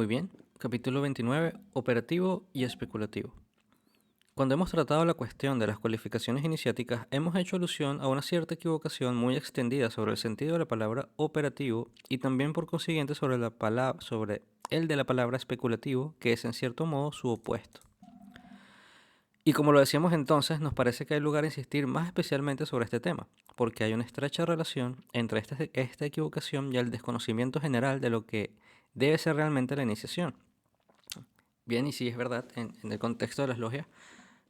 Muy bien, capítulo 29, operativo y especulativo. Cuando hemos tratado la cuestión de las cualificaciones iniciáticas, hemos hecho alusión a una cierta equivocación muy extendida sobre el sentido de la palabra operativo y también por consiguiente sobre el de la palabra especulativo, que es en cierto modo su opuesto. Y como lo decíamos entonces, nos parece que hay lugar a insistir más especialmente sobre este tema, porque hay una estrecha relación entre esta equivocación y el desconocimiento general de lo que debe ser realmente la iniciación. Bien, y sí, es verdad, en el contexto de las logias,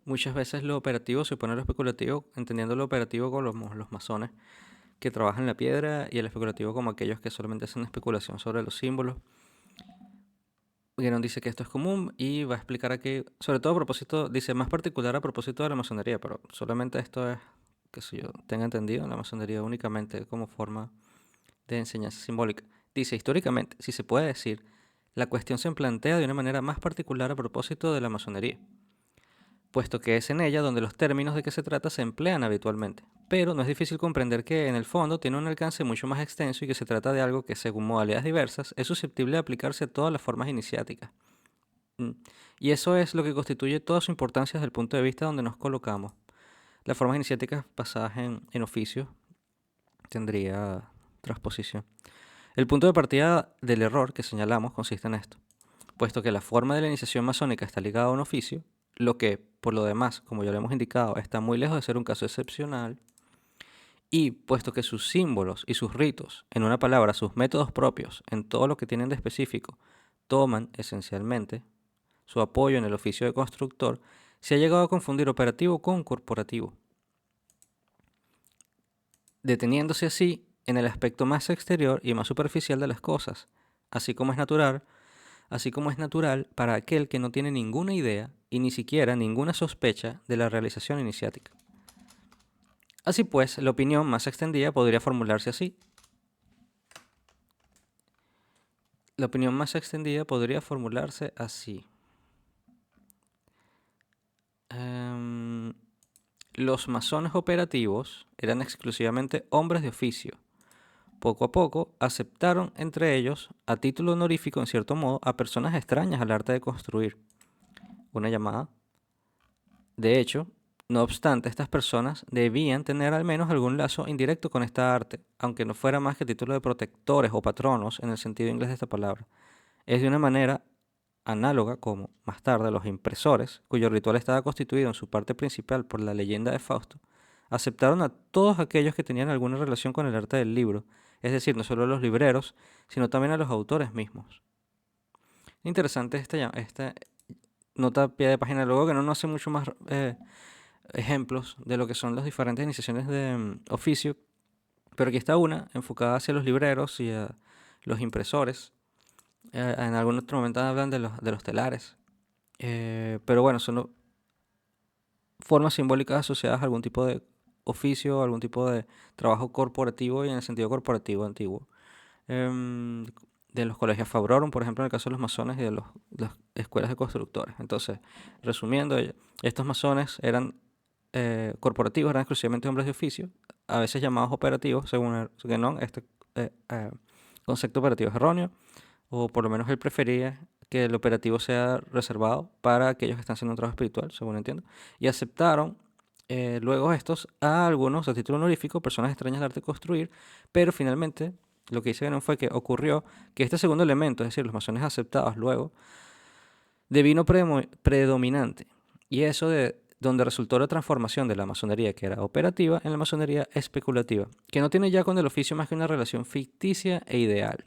muchas veces lo operativo se opone a lo especulativo, entendiendo lo operativo como los masones que trabajan la piedra y el especulativo como aquellos que solamente hacen especulación sobre los símbolos. Guénon dice que esto es común y va a explicar aquí, sobre todo a propósito, dice más particular a propósito de la masonería, pero solamente esto es, que si yo tenga entendido, la masonería únicamente como forma de enseñanza simbólica. Dice, históricamente, si se puede decir, la cuestión se plantea de una manera más particular a propósito de la masonería, puesto que es en ella donde los términos de que se trata se emplean habitualmente. Pero no es difícil comprender que en el fondo tiene un alcance mucho más extenso y que se trata de algo que, según modalidades diversas, es susceptible de aplicarse a todas las formas iniciáticas. Y eso es lo que constituye toda su importancia desde el punto de vista donde nos colocamos. Las formas iniciáticas basadas en oficios tendría transposición. El punto de partida del error que señalamos consiste en esto. Puesto que la forma de la iniciación masónica está ligada a un oficio, lo que, por lo demás, como ya lo hemos indicado, está muy lejos de ser un caso excepcional, y puesto que sus símbolos y sus ritos, en una palabra, sus métodos propios, en todo lo que tienen de específico, toman, esencialmente, su apoyo en el oficio de constructor, se ha llegado a confundir operativo con corporativo, deteniéndose así en el aspecto más exterior y más superficial de las cosas, así como es natural para aquel que no tiene ninguna idea y ni siquiera ninguna sospecha de la realización iniciática. Así pues, la opinión más extendida podría formularse así. La opinión más extendida podría formularse así. Los masones operativos eran exclusivamente hombres de oficio. Poco a poco aceptaron entre ellos, a título honorífico en cierto modo, a personas extrañas al arte de construir. Una llamada. De hecho, no obstante, estas personas debían tener al menos algún lazo indirecto con esta arte, aunque no fuera más que título de protectores o patronos en el sentido inglés de esta palabra. Es de una manera análoga como, más tarde, los impresores, cuyo ritual estaba constituido en su parte principal por la leyenda de Fausto, aceptaron a todos aquellos que tenían alguna relación con el arte del libro, es decir, no solo a los libreros, sino también a los autores mismos. Interesante esta nota a pie de página, luego que no nos hace mucho más ejemplos de lo que son las diferentes iniciaciones de oficio, pero aquí está una enfocada hacia los libreros y a los impresores. En algún otro momento hablan de los telares, pero bueno, son formas simbólicas asociadas a algún tipo de oficio, algún tipo de trabajo corporativo y en el sentido corporativo antiguo. Em, de los colegios Fabrorum, por ejemplo, en el caso de los masones y de las escuelas de constructores. Entonces, resumiendo, estos masones eran corporativos, eran exclusivamente hombres de oficio, a veces llamados operativos, según Guénon, este concepto operativo es erróneo, o por lo menos él prefería que el operativo sea reservado para aquellos que están haciendo un trabajo espiritual, según entiendo, y aceptaron luego estos a algunos a título honorífico, personas extrañas de arte construir, pero finalmente lo que dice Guénon fue que ocurrió que este segundo elemento, es decir, los masones aceptados luego, devino predominante, y eso de donde resultó la transformación de la masonería que era operativa en la masonería especulativa, que no tiene ya con el oficio más que una relación ficticia e ideal.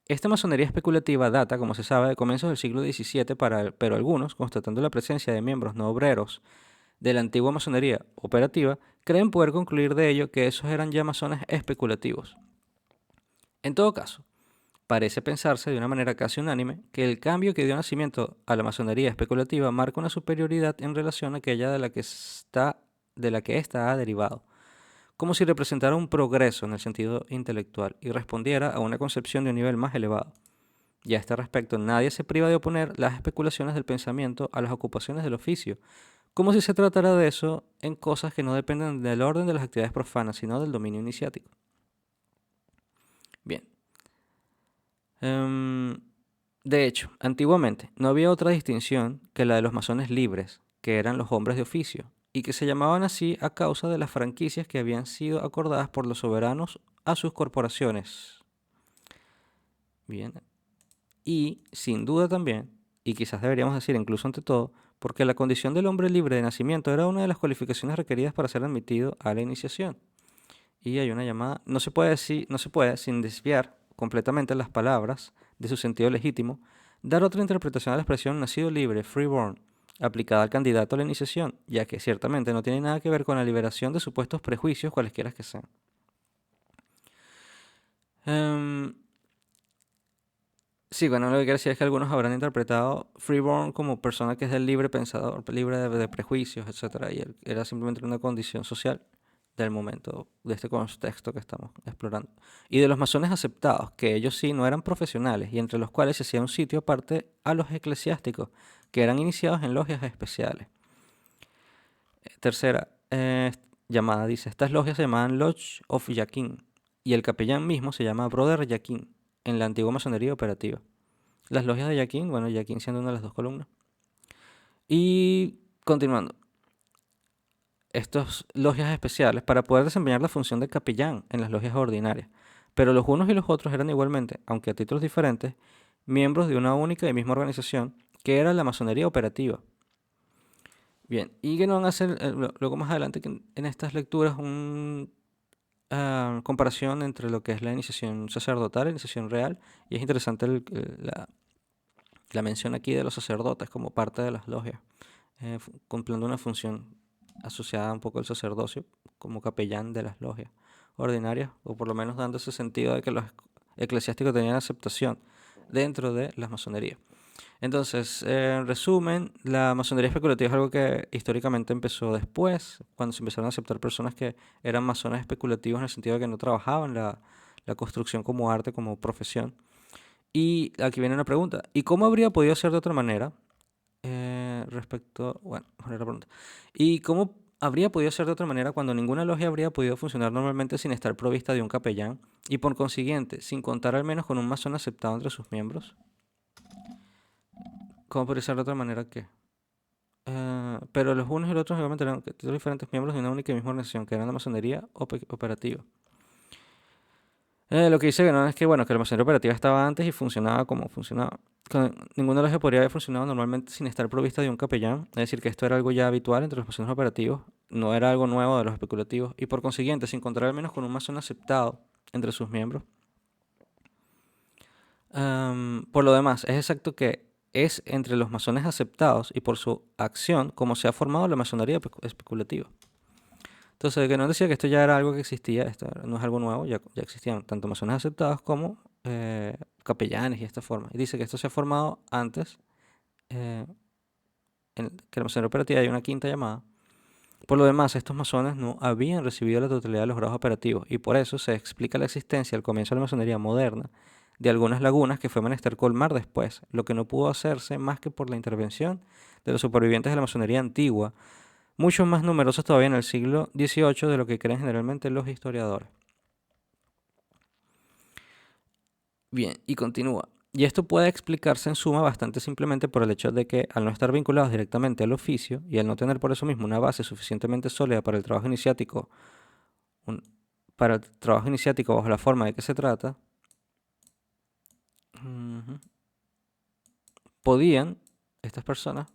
Esta masonería especulativa data, como se sabe, de comienzos del siglo XVII, pero algunos, constatando la presencia de miembros no obreros de la antigua masonería operativa, creen poder concluir de ello que esos eran ya masones especulativos. En todo caso, parece pensarse de una manera casi unánime que el cambio que dio nacimiento a la masonería especulativa marca una superioridad en relación a aquella de la que ésta ha derivado, como si representara un progreso en el sentido intelectual y respondiera a una concepción de un nivel más elevado. Y a este respecto, nadie se priva de oponer las especulaciones del pensamiento a las ocupaciones del oficio, como si se tratara de eso en cosas que no dependen del orden de las actividades profanas, sino del dominio iniciático. Bien. De hecho, antiguamente no había otra distinción que la de los masones libres, que eran los hombres de oficio, y que se llamaban así a causa de las franquicias que habían sido acordadas por los soberanos a sus corporaciones. Bien, y sin duda también, y quizás deberíamos decir incluso ante todo, porque la condición del hombre libre de nacimiento era una de las cualificaciones requeridas para ser admitido a la iniciación. Y hay una llamada, no se puede, sin desviar completamente las palabras de su sentido legítimo, dar otra interpretación a la expresión nacido libre, freeborn, aplicada al candidato a la iniciación, ya que ciertamente no tiene nada que ver con la liberación de supuestos prejuicios cualesquiera que sean. Em, sí, bueno, lo que quiero decir es que algunos habrán interpretado freeborn como persona que es el libre pensador, libre de prejuicios, etcétera, y era simplemente una condición social del momento, de este contexto que estamos explorando. Y de los masones aceptados, que ellos sí no eran profesionales y entre los cuales se hacía un sitio aparte a los eclesiásticos, que eran iniciados en logias especiales. Tercera llamada dice, estas logias se llamaban Lodge of Yaquín y el capellán mismo se llama Brother Yaquín en la antigua masonería operativa. Las logias de Yaquín, bueno, Yaquín siendo una de las dos columnas. Y continuando, estas logias especiales para poder desempeñar la función de capellán en las logias ordinarias. Pero los unos y los otros eran igualmente, aunque a títulos diferentes, miembros de una única y misma organización, que era la masonería operativa. Bien, y que no van a hacer luego más adelante en estas lecturas una comparación entre lo que es la iniciación sacerdotal, la iniciación real, y es interesante la mención aquí de los sacerdotes como parte de las logias, cumpliendo una función asociada un poco al sacerdocio como capellán de las logias ordinarias, o por lo menos dando ese sentido de que los eclesiásticos tenían aceptación dentro de las masonerías. Entonces, en resumen, la masonería especulativa es algo que históricamente empezó después, cuando se empezaron a aceptar personas que eran masones especulativos en el sentido de que no trabajaban la construcción como arte, como profesión. Y aquí viene una pregunta, ¿y cómo habría podido ser de otra manera? Bueno, poner la pregunta. ¿Y cómo habría podido ser de otra manera cuando ninguna logia habría podido funcionar normalmente sin estar provista de un capellán y por consiguiente sin contar al menos con un masón aceptado entre sus miembros? ¿Cómo podría ser de otra manera que? Pero los unos y los otros igualmente eran diferentes miembros de una única y misma organización, que era la masonería operativa. Lo que dice que no es que, bueno, que la masonería operativa estaba antes y funcionaba como funcionaba. Ninguna logia podría haber funcionado normalmente sin estar provista de un capellán, es decir, que esto era algo ya habitual entre los masones operativos, no era algo nuevo de los especulativos, y por consiguiente, sin contar al menos con un masón aceptado entre sus miembros. Por lo demás, es exacto que es entre los masones aceptados y por su acción como se ha formado la masonería especulativa. Entonces, que no decía que esto ya era algo que existía, esto no es algo nuevo, ya existían tanto masones aceptados como capellanes y esta forma. Y dice que esto se ha formado antes, eh, que la masonería operativa hay una quinta llamada. Por lo demás, estos masones no habían recibido la totalidad de los grados operativos y por eso se explica la existencia al comienzo de la masonería moderna de algunas lagunas que fue menester colmar después, lo que no pudo hacerse más que por la intervención de los supervivientes de la masonería antigua, mucho más numerosos todavía en el siglo XVIII de lo que creen generalmente los historiadores. Bien, y continúa. Y esto puede explicarse en suma bastante simplemente por el hecho de que al no estar vinculados directamente al oficio y al no tener por eso mismo una base suficientemente sólida para el trabajo iniciático, bajo la forma de que se trata, podían estas personas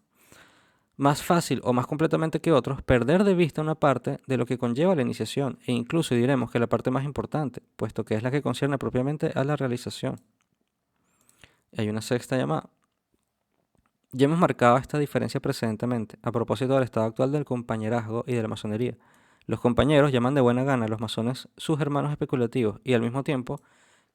más fácil o más completamente que otros, perder de vista una parte de lo que conlleva la iniciación, e incluso diremos que la parte más importante, puesto que es la que concierne propiamente a la realización. Hay una sexta llamada. Ya hemos marcado esta diferencia precedentemente, a propósito del estado actual del compañerazgo y de la masonería. Los compañeros llaman de buena gana a los masones sus hermanos especulativos, y al mismo tiempo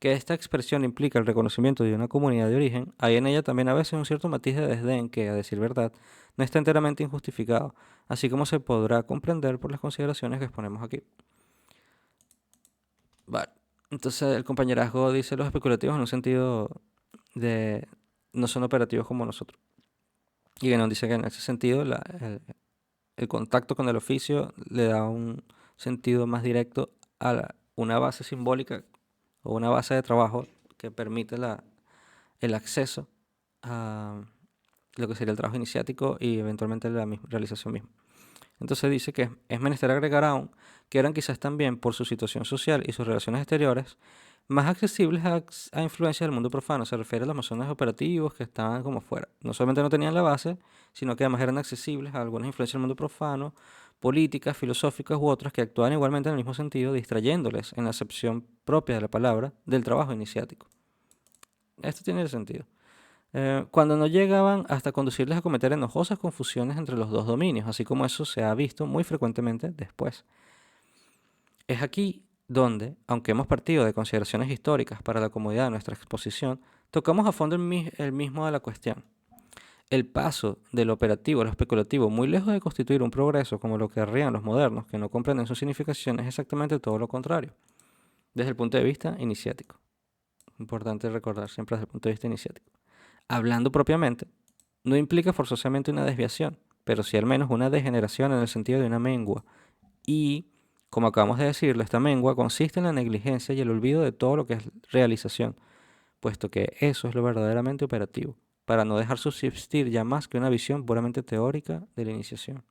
que esta expresión implica el reconocimiento de una comunidad de origen, hay en ella también a veces un cierto matiz de desdén que, a decir verdad, no está enteramente injustificado, así como se podrá comprender por las consideraciones que exponemos aquí. Vale. Entonces el compañerazgo dice los especulativos en un sentido de no son operativos como nosotros. Y que nos dice que en ese sentido el contacto con el oficio le da un sentido más directo a una base simbólica o una base de trabajo que permite el acceso a lo que sería el trabajo iniciático y eventualmente la realización misma. Entonces dice que es menester agregar aún que eran quizás también por su situación social y sus relaciones exteriores más accesibles a influencias del mundo profano. Se refiere a los masones operativos que estaban como fuera. No solamente no tenían la base, sino que además eran accesibles a algunas influencias del mundo profano, políticas, filosóficas u otras que actuaban igualmente en el mismo sentido, distrayéndoles en la acepción propia de la palabra del trabajo iniciático. Esto tiene sentido. Cuando no llegaban hasta conducirles a cometer enojosas confusiones entre los dos dominios, así como eso se ha visto muy frecuentemente después. Es aquí donde, aunque hemos partido de consideraciones históricas para la comodidad de nuestra exposición, tocamos a fondo el mismo de la cuestión. El paso del operativo a lo especulativo, muy lejos de constituir un progreso como lo querrían los modernos, que no comprenden su significación, es exactamente todo lo contrario, desde el punto de vista iniciático. Importante recordar siempre desde el punto de vista iniciático. Hablando propiamente, no implica forzosamente una desviación, pero sí al menos una degeneración en el sentido de una mengua. Y, como acabamos de decirlo, esta mengua consiste en la negligencia y el olvido de todo lo que es realización, puesto que eso es lo verdaderamente operativo, para no dejar subsistir ya más que una visión puramente teórica de la iniciación.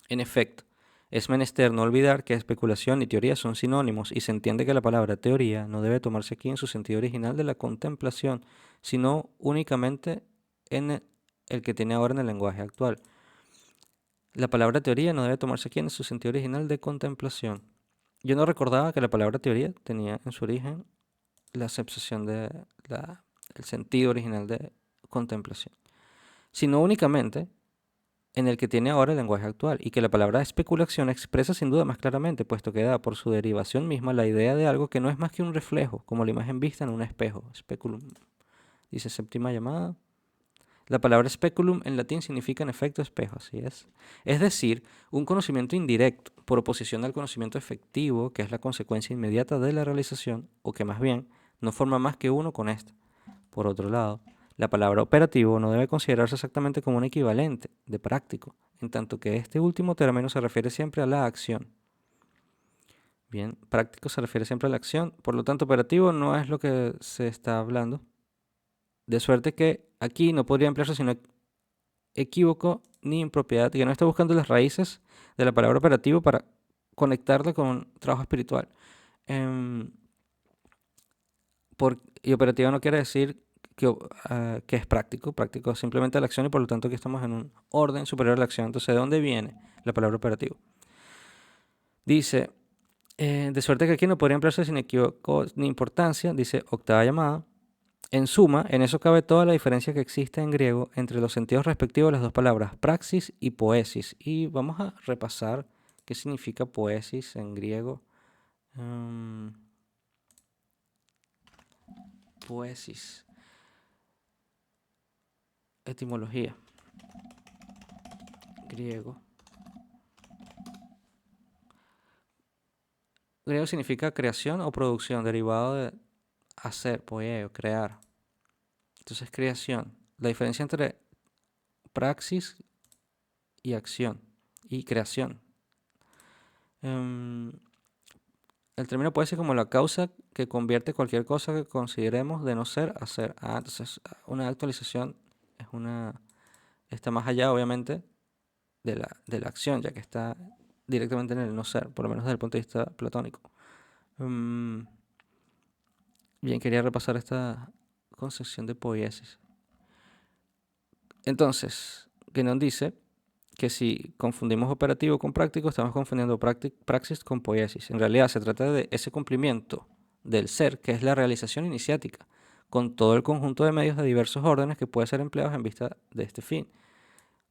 En efecto, es menester no olvidar que especulación y teoría son sinónimos y se entiende que la palabra teoría no debe tomarse aquí en su sentido original de la contemplación, sino únicamente en el que tiene ahora en el lenguaje actual. La palabra teoría no debe tomarse aquí en su sentido original de contemplación. Yo no recordaba que la palabra teoría tenía en su origen la acepción el sentido original de contemplación, sino únicamente en el que tiene ahora el lenguaje actual, y que la palabra especulación expresa sin duda más claramente, puesto que da por su derivación misma la idea de algo que no es más que un reflejo, como la imagen vista en un espejo. Speculum. Dice séptima llamada. La palabra speculum en latín significa en efecto espejo, así es. Es decir, un conocimiento indirecto, por oposición al conocimiento efectivo, que es la consecuencia inmediata de la realización, o que más bien no forma más que uno con esta. Por otro lado, la palabra operativo no debe considerarse exactamente como un equivalente de práctico, en tanto que este último término se refiere siempre a la acción. Bien, práctico se refiere siempre a la acción, por lo tanto operativo no es lo que se está hablando. De suerte que aquí no podría emplearse sino equívoco ni impropiedad, y que no está buscando las raíces de la palabra operativo para conectarla con trabajo espiritual. Y operativo no quiere decir que es práctico. Práctico es simplemente la acción y por lo tanto aquí estamos en un orden superior a la acción. Entonces, ¿de dónde viene la palabra operativo? Dice, de suerte que aquí no podría emplearse sin equívoco ni importancia, dice octava llamada. En suma, en eso cabe toda la diferencia que existe en griego entre los sentidos respectivos de las dos palabras, praxis y poesis. Y vamos a repasar qué significa poesis en griego. Poesis. Etimología. Griego. Griego significa creación o producción, derivado de hacer, poieo, crear. Entonces, creación. La diferencia entre praxis y acción y creación. El término puede ser como la causa que convierte cualquier cosa que consideremos de no ser a ser. Entonces, una actualización está más allá, obviamente, de la acción, ya que está directamente en el no ser, por lo menos desde el punto de vista platónico. Bien, quería repasar esta concepción de poiesis. Entonces, Guénon dice que si confundimos operativo con práctico, estamos confundiendo praxis con poiesis. En realidad se trata de ese cumplimiento del ser, que es la realización iniciática, con todo el conjunto de medios de diversos órdenes que puede ser empleados en vista de este fin.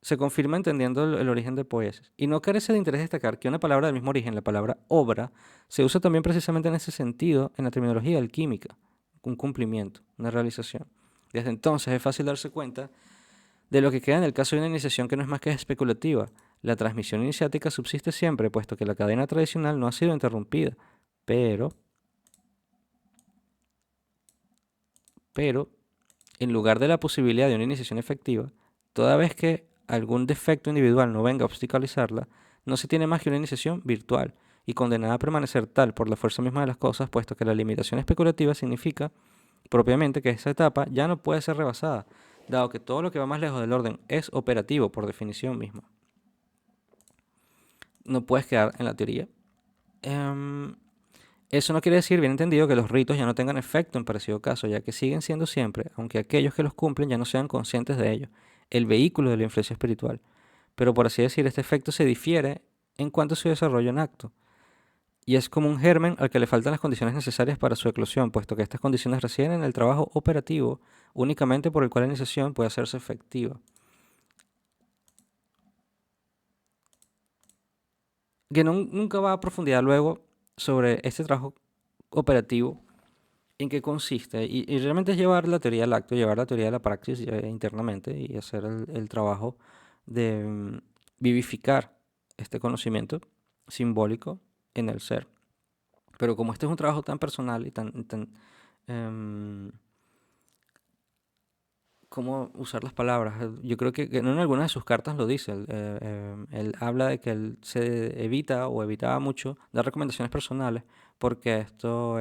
Se confirma entendiendo el origen de poiesis. Y no carece de interés destacar que una palabra del mismo origen, la palabra obra, se usa también precisamente en ese sentido en la terminología alquímica, un cumplimiento, una realización. Desde entonces es fácil darse cuenta de lo que queda en el caso de una iniciación que no es más que especulativa. La transmisión iniciática subsiste siempre, puesto que la cadena tradicional no ha sido interrumpida, pero, en lugar de la posibilidad de una iniciación efectiva, toda vez que algún defecto individual no venga a obstaculizarla, no se tiene más que una iniciación virtual y condenada a permanecer tal por la fuerza misma de las cosas, puesto que la limitación especulativa significa propiamente que esa etapa ya no puede ser rebasada, dado que todo lo que va más lejos del orden es operativo por definición misma. No puedes quedar en la teoría. Eso no quiere decir, bien entendido, que los ritos ya no tengan efecto en parecido caso, ya que siguen siendo siempre, aunque aquellos que los cumplen ya no sean conscientes de ello, el vehículo de la influencia espiritual. Pero por así decir, este efecto se difiere en cuanto a su desarrollo en acto. Y es como un germen al que le faltan las condiciones necesarias para su eclosión, puesto que estas condiciones residen en el trabajo operativo, únicamente por el cual la iniciación puede hacerse efectiva. Que nunca va a profundidad luego sobre este trabajo operativo, en qué consiste, y realmente es llevar la teoría al acto, llevar la teoría de la praxis internamente y hacer el trabajo de vivificar este conocimiento simbólico en el ser. Pero como este es un trabajo tan personal y tan em, ¿cómo usar las palabras? Yo creo que en algunas de sus cartas lo dice. Él habla de que él se evita o evitaba mucho dar recomendaciones personales porque esto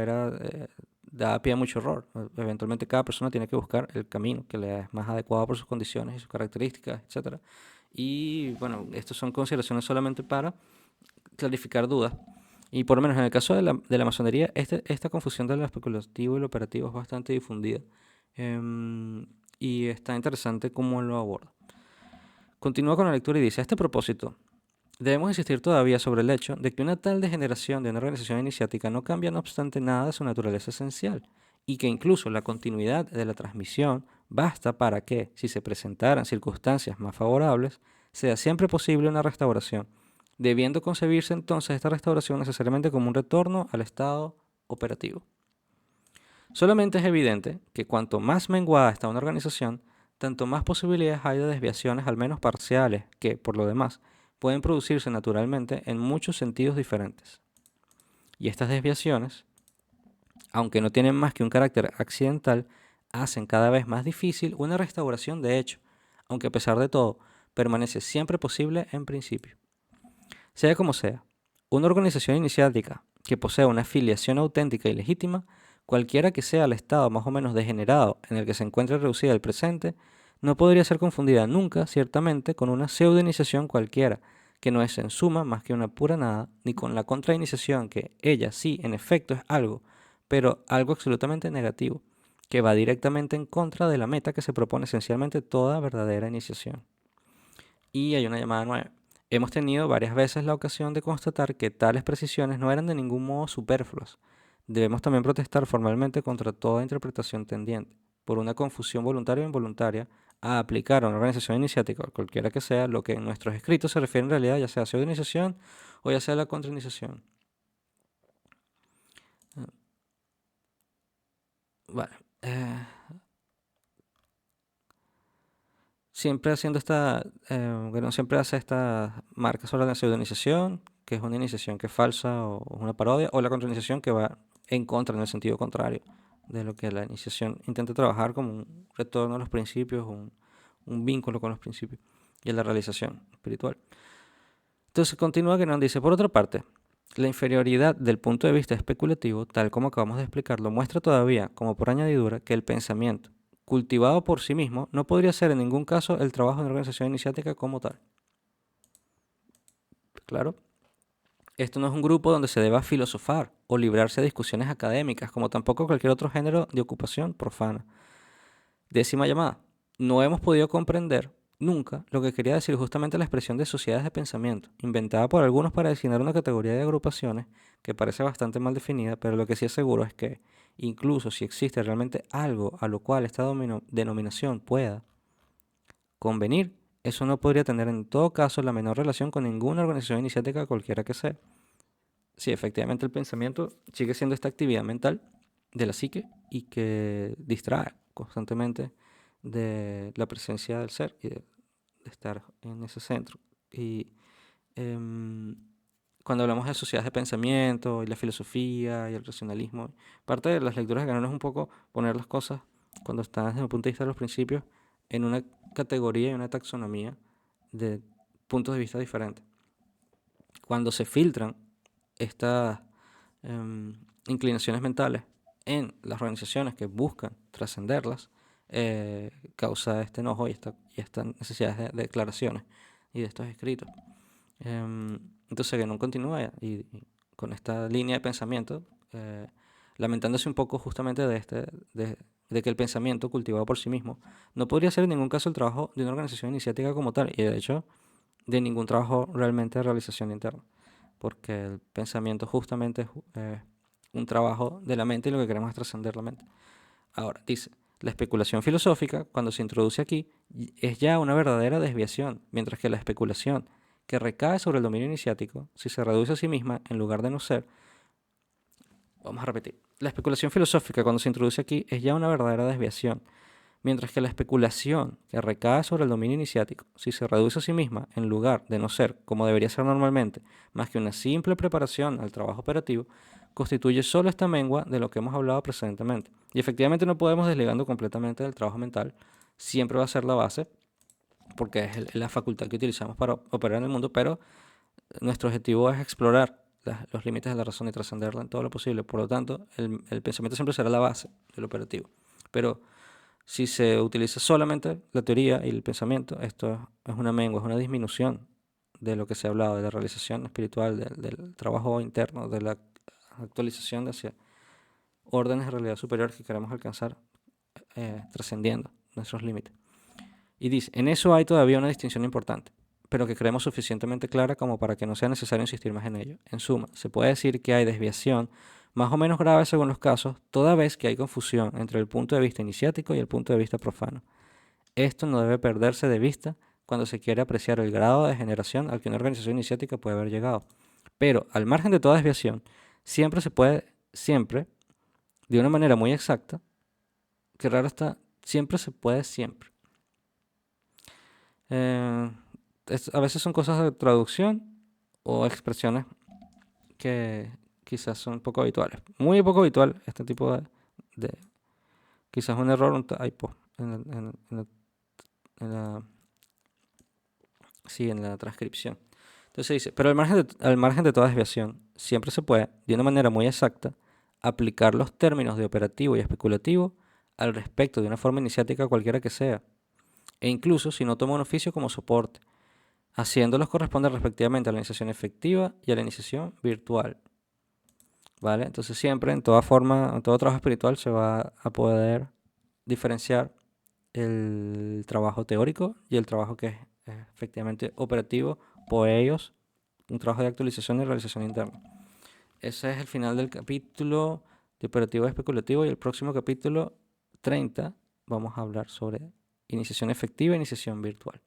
daba pie a mucho error. Eventualmente cada persona tiene que buscar el camino que le es más adecuado por sus condiciones y sus características, etcétera. Y bueno, estas son consideraciones solamente para clarificar dudas. Y por lo menos en el caso de la masonería, esta confusión de lo especulativo y lo operativo es bastante difundida. Em, y está interesante cómo él lo aborda. Continúa con la lectura y dice: a este propósito, debemos insistir todavía sobre el hecho de que una tal degeneración de una organización iniciática no cambia no obstante nada de su naturaleza esencial, y que incluso la continuidad de la transmisión basta para que, si se presentaran circunstancias más favorables, sea siempre posible una restauración, debiendo concebirse entonces esta restauración necesariamente como un retorno al estado operativo. Solamente es evidente que cuanto más menguada está una organización, tanto más posibilidades hay de desviaciones, al menos parciales, que, por lo demás, pueden producirse naturalmente en muchos sentidos diferentes. Y estas desviaciones, aunque no tienen más que un carácter accidental, hacen cada vez más difícil una restauración de hecho, aunque a pesar de todo, permanece siempre posible en principio. Sea como sea, una organización iniciática que posea una afiliación auténtica y legítima, cualquiera que sea el estado más o menos degenerado en el que se encuentre reducida el presente, no podría ser confundida nunca, ciertamente, con una pseudoiniciación cualquiera, que no es en suma más que una pura nada, ni con la contrainiciación, que ella sí, en efecto, es algo, pero algo absolutamente negativo, que va directamente en contra de la meta que se propone esencialmente toda verdadera iniciación. Y hay una llamada nueva. Hemos tenido varias veces la ocasión de constatar que tales precisiones no eran de ningún modo superfluas. Debemos también protestar formalmente contra toda interpretación tendiente, por una confusión voluntaria o involuntaria, a aplicar a una organización iniciática, cualquiera que sea, lo que en nuestros escritos se refiere en realidad ya sea a pseudoiniciación o ya sea a la contrainiciación. Vale. Siempre haciendo bueno, siempre hace esta marca sobre la pseudonización, que es una iniciación que es falsa o una parodia, o la contrainiciación que va en contra, en el sentido contrario de lo que la iniciación intenta trabajar como un retorno a los principios, un vínculo con los principios y a la realización espiritual. Entonces continúa que nos dice, por otra parte, la inferioridad del punto de vista especulativo, tal como acabamos de explicarlo, muestra todavía, como por añadidura, que el pensamiento, cultivado por sí mismo, no podría ser en ningún caso el trabajo de una organización iniciática como tal. Claro, esto no es un grupo donde se deba filosofar o librarse de discusiones académicas, como tampoco cualquier otro género de ocupación profana. Décima llamada. No hemos podido comprender nunca lo que quería decir justamente la expresión de sociedades de pensamiento, inventada por algunos para designar una categoría de agrupaciones que parece bastante mal definida, pero lo que sí es seguro es que, incluso si existe realmente algo a lo cual esta denominación pueda convenir, eso no podría tener en todo caso la menor relación con ninguna organización iniciática cualquiera que sea. Sí, efectivamente el pensamiento sigue siendo esta actividad mental de la psique y que distrae constantemente de la presencia del ser y de estar en ese centro. Y em, cuando hablamos de sociedades de pensamiento y la filosofía y el racionalismo, parte de las lecturas de Ganón es un poco poner las cosas, cuando están desde el punto de vista de los principios, en una categoría y una taxonomía de puntos de vista diferentes. Cuando se filtran estas inclinaciones mentales en las organizaciones que buscan trascenderlas, causa este enojo y esta necesidad de declaraciones y de estos escritos. Entonces, que no continúa y con esta línea de pensamiento, lamentándose un poco justamente de que el pensamiento cultivado por sí mismo no podría ser en ningún caso el trabajo de una organización iniciática como tal, y de hecho de ningún trabajo realmente de realización interna, porque el pensamiento justamente es un trabajo de la mente y lo que queremos es trascender la mente. Ahora, dice, la especulación filosófica, cuando se introduce aquí, es ya una verdadera desviación, mientras que la especulación que recae sobre el dominio iniciático, si se reduce a sí misma en lugar de no ser, vamos a repetir, la especulación filosófica cuando se introduce aquí es ya una verdadera desviación, mientras que la especulación que recae sobre el dominio iniciático, si se reduce a sí misma en lugar de no ser, como debería ser normalmente, más que una simple preparación al trabajo operativo, constituye solo esta mengua de lo que hemos hablado precedentemente. Y efectivamente no podemos desligando completamente del trabajo mental, siempre va a ser la base, porque es la facultad que utilizamos para operar en el mundo, pero nuestro objetivo es explorar los límites de la razón y trascenderla en todo lo posible. Por lo tanto, el pensamiento siempre será la base del operativo. Pero si se utiliza solamente la teoría y el pensamiento, esto es una mengua, es una disminución de lo que se ha hablado, de la realización espiritual, del trabajo interno, de la actualización hacia órdenes de realidad superior que queremos alcanzar, trascendiendo nuestros límites. Y dice, en eso hay todavía una distinción importante, pero que creemos suficientemente clara como para que no sea necesario insistir más en ello. En suma, se puede decir que hay desviación más o menos grave según los casos, toda vez que hay confusión entre el punto de vista iniciático y el punto de vista profano. Esto no debe perderse de vista cuando se quiere apreciar el grado de degeneración al que una organización iniciática puede haber llegado. Pero, al margen de toda desviación, siempre, de una manera muy exacta, que raro está, siempre. Eh, a veces son cosas de traducción o expresiones que quizás son poco habituales. Muy poco habitual este tipo de quizás un error, un typo en la transcripción. Entonces dice, pero al margen de toda desviación, siempre se puede, de una manera muy exacta, aplicar los términos de operativo y especulativo al respecto de una forma iniciática cualquiera que sea, e incluso si no toma un oficio como soporte, haciéndolos corresponder respectivamente a la iniciación efectiva y a la iniciación virtual. ¿Vale? Entonces siempre, en toda forma, en todo trabajo espiritual se va a poder diferenciar el trabajo teórico y el trabajo que es efectivamente operativo por ellos, un trabajo de actualización y realización interna. Ese es el final del capítulo de operativo y especulativo, y el próximo capítulo 30 vamos a hablar sobre iniciación efectiva e iniciación virtual.